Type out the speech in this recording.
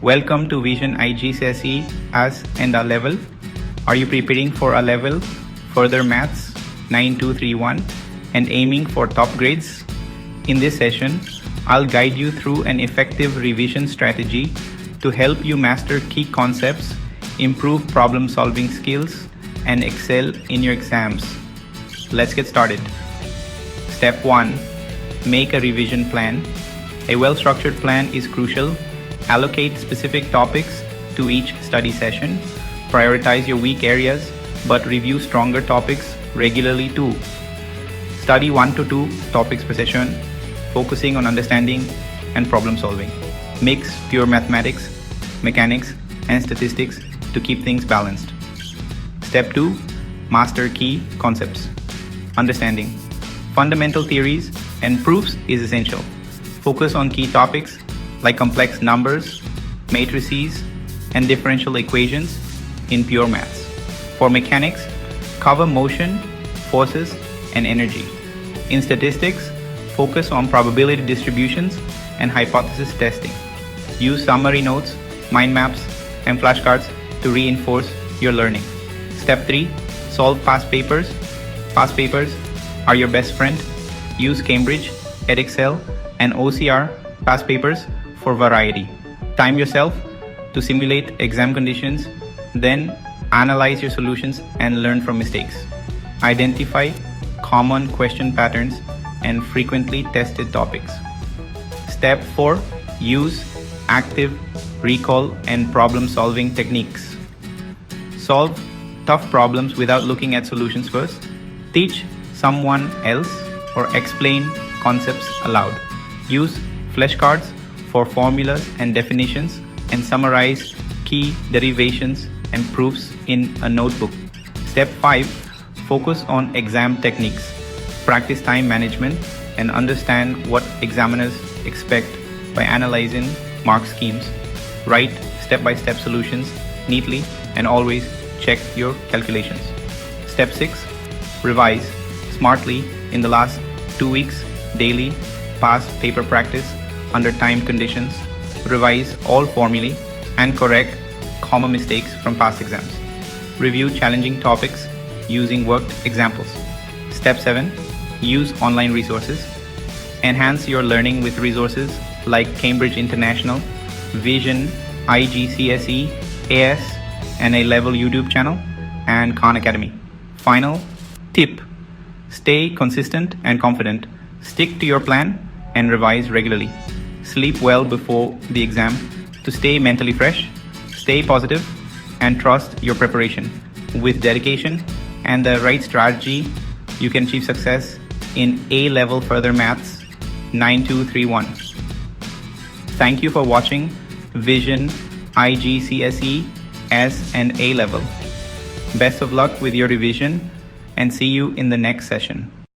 Welcome to Vision IGCSE as and A Level. Are you preparing for A Level, further maths 9231 and aiming for top grades? In this session, I'll guide you through an effective revision strategy to help you master key concepts, improve problem-solving skills, and excel in your exams. Let's get started. Step 1. Make a revision plan. A well-structured plan is crucial. Allocate specific topics to each study session. Prioritize your weak areas, but review stronger topics regularly too. Study 1 to 2 topics per session, focusing on understanding and problem solving. Mix pure mathematics, mechanics, and statistics to keep things balanced. Step 2. Master key concepts. Understanding fundamental theories and proofs is essential. Focus on key topics like complex numbers, matrices, and differential equations in pure maths. For mechanics, cover motion, forces, and energy. In statistics, focus on probability distributions and hypothesis testing. Use summary notes, mind maps, and flashcards to reinforce your learning. Step 3. Solve past papers. Past papers are your best friend. Use Cambridge, Edexcel, and OCR past papers for variety. Time yourself to simulate exam conditions, then analyze your solutions and learn from mistakes. Identify common question patterns and frequently tested topics. Step 4. Use active recall and problem-solving techniques. Solve tough problems without looking at solutions first. Teach someone else or explain concepts aloud. Use flashcards for formulas and definitions and summarize key derivations and proofs in a notebook. Step 5. Focus on exam techniques. Practice time management and understand what examiners expect by analyzing mark schemes. Write step-by-step solutions neatly and always check your calculations. Step 6. Revise smartly in the last 2 weeks daily. Past paper practice under time conditions. Revise all formulae and correct common mistakes from past exams. Review challenging topics using worked examples. Step 7. Use online resources. Enhance your learning with resources like Cambridge International, Vision IGCSE, AS, and A Level YouTube channel, and Khan Academy. Final tip. Stay consistent and confident. Stick to your plan and revise regularly. Sleep well before the exam to stay mentally fresh. Stay positive and trust your preparation. With dedication and the right strategy, you can achieve success in A Level Further Maths 9231. Thank you for watching Vision IGCSE S and A Level. Best of luck with your revision and see you in the next session.